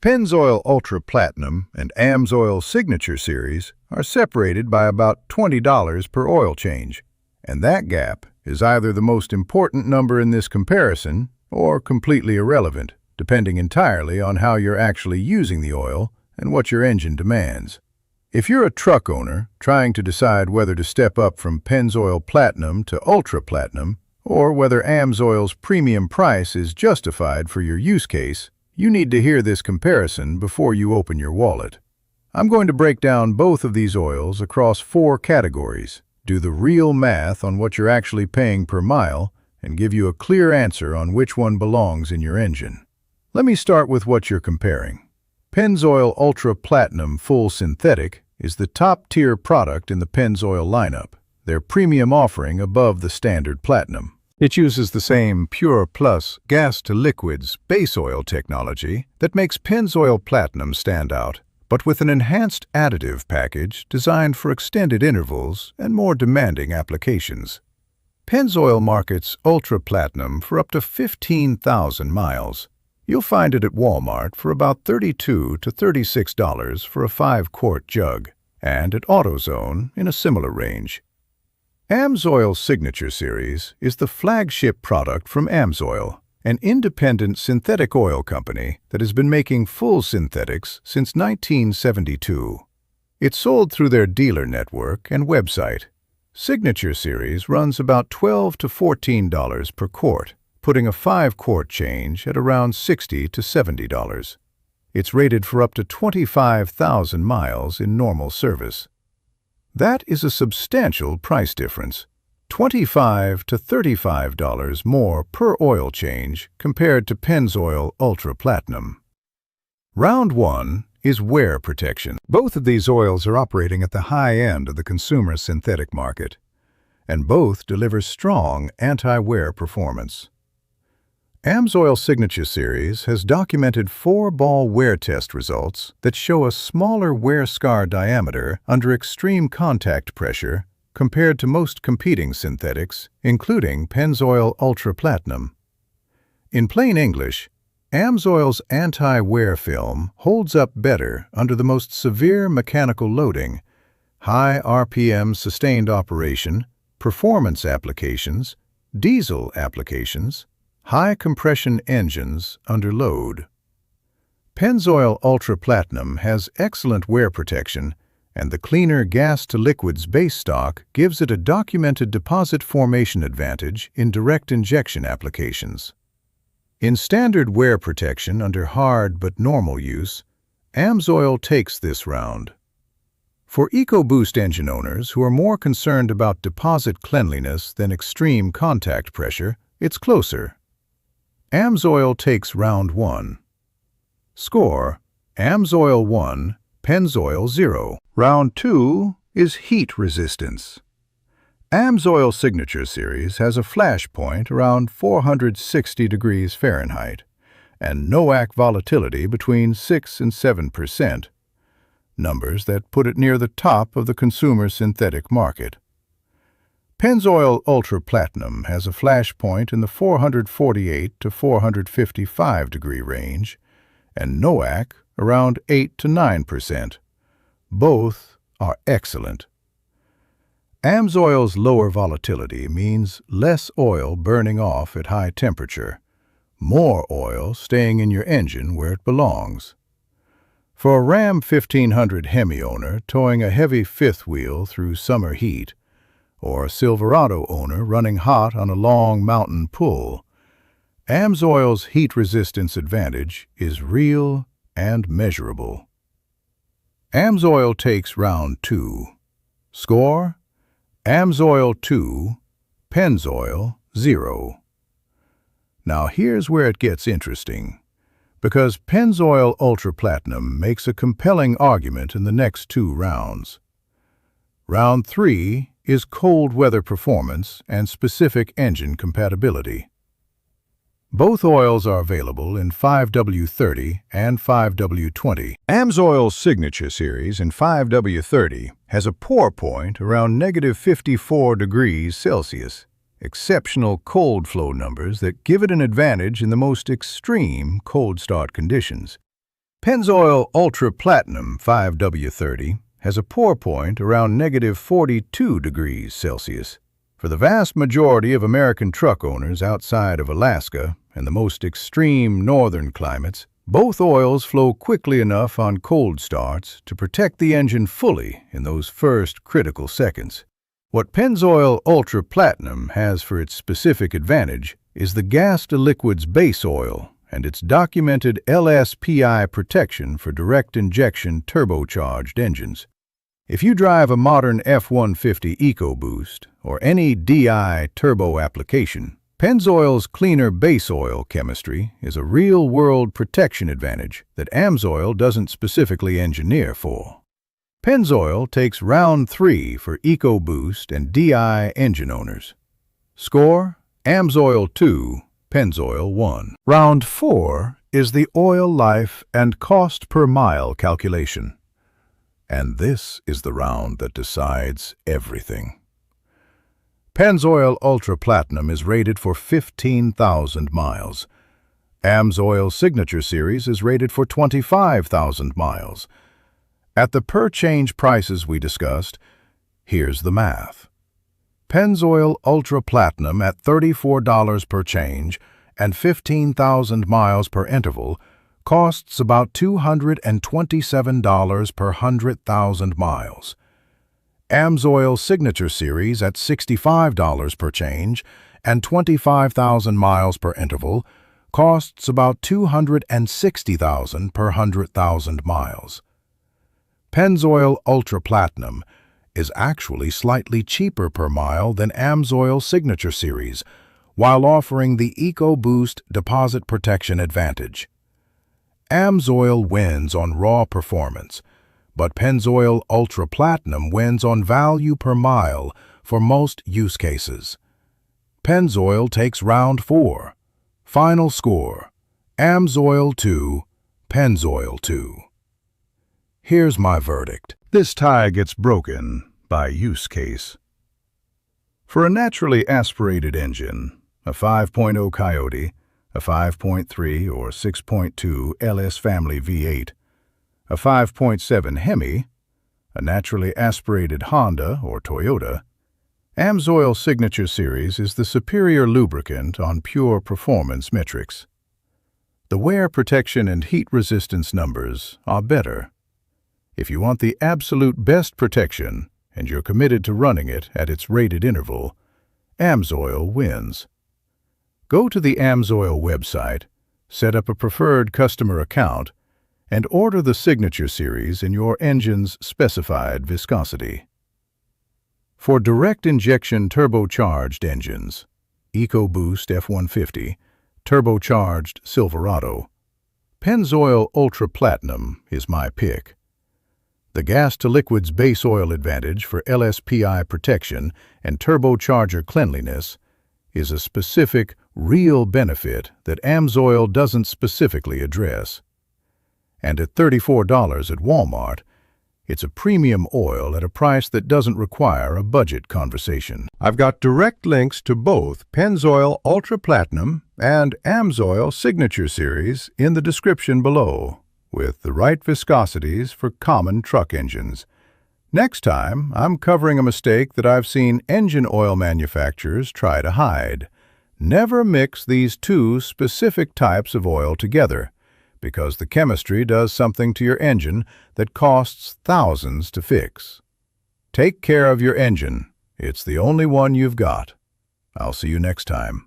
Pennzoil Ultra Platinum and AMSOIL Signature Series are separated by about $20 per oil change, and that gap is either the most important number in this comparison or completely irrelevant, depending entirely on how you're actually using the oil and what your engine demands. If you're a truck owner trying to decide whether to step up from Pennzoil Platinum to Ultra Platinum, or whether AMSOIL's premium price is justified for your use case, you need to hear this comparison before you open your wallet. I'm going to break down both of these oils across 4 categories, do the real math on what you're actually paying per mile, and give you a clear answer on which one belongs in your engine. Let me start with what you're comparing. Pennzoil Ultra Platinum Full Synthetic is the top-tier product in the Pennzoil lineup, their premium offering above the standard Platinum. It uses the same Pure Plus gas-to-liquids base oil technology that makes Pennzoil Platinum stand out, but with an enhanced additive package designed for extended intervals and more demanding applications. Pennzoil markets Ultra Platinum for up to 15,000 miles. You'll find it at Walmart for about $32 to $36 for a 5-quart jug, and at AutoZone in a similar range. AMSOIL Signature Series is the flagship product from AMSOIL, an independent synthetic oil company that has been making full synthetics since 1972. It's sold through their dealer network and website. Signature Series runs about $12 to $14 per quart, putting a 5-quart change at around $60 to $70. It's rated for up to 25,000 miles in normal service. That is a substantial price difference, $25 to $35 more per oil change compared to Pennzoil Ultra Platinum. Round 1 is wear protection. Both of these oils are operating at the high end of the consumer synthetic market, and both deliver strong anti-wear performance. AMSOIL Signature Series has documented 4-ball wear test results that show a smaller wear scar diameter under extreme contact pressure compared to most competing synthetics, including Pennzoil Ultra Platinum. In plain English, AMSOIL's anti-wear film holds up better under the most severe mechanical loading, high RPM sustained operation, performance applications, diesel applications, high compression engines under load. Pennzoil Ultra Platinum has excellent wear protection, and the cleaner gas-to-liquids base stock gives it a documented deposit formation advantage in direct injection applications. In standard wear protection under hard but normal use, AMSOIL takes this round. For EcoBoost engine owners who are more concerned about deposit cleanliness than extreme contact pressure, it's closer. AMSOIL takes round 1. Score: AMSOIL 1, Pennzoil 0. Round 2 is heat resistance. AMSOIL Signature Series has a flash point around 460 degrees Fahrenheit and NOAC volatility between 6 and 7%, numbers that put it near the top of the consumer synthetic market. Pennzoil Ultra Platinum has a flash point in the 448 to 455 degree range and NOAC around 8 to 9%. Both are excellent. AMSOIL's lower volatility means less oil burning off at high temperature, more oil staying in your engine where it belongs. For a Ram 1500 Hemi owner towing a heavy fifth wheel through summer heat, or a Silverado owner running hot on a long mountain pull, AMSOIL's heat resistance advantage is real and measurable. AMSOIL takes round 2. Score: AMSOIL 2, Pennzoil 0. Now here's where it gets interesting, because Pennzoil Ultra Platinum makes a compelling argument in the next 2 rounds. Round 3 is cold weather performance and specific engine compatibility. Both oils are available in 5W30 and 5W20. AMSOIL Signature Series in 5W30 has a pour point around negative 54 degrees Celsius, exceptional cold flow numbers that give it an advantage in the most extreme cold start conditions. Pennzoil Ultra Platinum 5W30 has a pour point around -42 degrees Celsius. For the vast majority of American truck owners outside of Alaska and the most extreme northern climates, both oils flow quickly enough on cold starts to protect the engine fully in those first critical seconds. What Pennzoil Ultra Platinum has for its specific advantage is the gas-to-liquids base oil and its documented LSPI protection for direct injection turbocharged engines. If you drive a modern F-150 EcoBoost or any DI turbo application, Pennzoil's cleaner base oil chemistry is a real-world protection advantage that AMSOIL doesn't specifically engineer for. Pennzoil takes round 3 for EcoBoost and DI engine owners. Score: AMSOIL 2, Pennzoil 1. Round 4 is the oil life and cost per mile calculation. And this is the round that decides everything. Pennzoil Ultra Platinum is rated for 15,000 miles. AMSOIL Signature Series is rated for 25,000 miles. At the per-change prices we discussed, here's the math. Pennzoil Ultra Platinum at $34 per change and 15,000 miles per interval costs about $227 per 100,000 miles. AMSOIL Signature Series at $65 per change and 25,000 miles per interval costs about $260,000 per 100,000 miles. Pennzoil Ultra Platinum is actually slightly cheaper per mile than AMSOIL Signature Series, while offering the EcoBoost deposit protection advantage. AMSOIL wins on raw performance, but Pennzoil Ultra Platinum wins on value per mile for most use cases. Pennzoil takes round 4. Final score: AMSOIL 2, Pennzoil 2. Here's my verdict. This tie gets broken by use case. For a naturally aspirated engine, a 5.0 Coyote, a 5.3 or 6.2 LS Family V8, a 5.7 Hemi, a naturally aspirated Honda or Toyota, AMSOIL Signature Series is the superior lubricant on pure performance metrics. The wear protection and heat resistance numbers are better. If you want the absolute best protection and you're committed to running it at its rated interval, AMSOIL wins. Go to the AMSOIL website, set up a preferred customer account, and order the Signature Series in your engine's specified viscosity. For direct injection turbocharged engines, EcoBoost F-150, turbocharged Silverado, Pennzoil Ultra Platinum is my pick. The gas-to-liquids base oil advantage for LSPI protection and turbocharger cleanliness is a specific, real benefit that AMSOIL doesn't specifically address. And at $34 at Walmart, it's a premium oil at a price that doesn't require a budget conversation. I've got direct links to both Pennzoil Ultra Platinum and AMSOIL Signature Series in the description below, with the right viscosities for common truck engines. Next time, I'm covering a mistake that I've seen engine oil manufacturers try to hide. Never mix these two specific types of oil together, because the chemistry does something to your engine that costs thousands to fix. Take care of your engine. It's the only one you've got. I'll see you next time.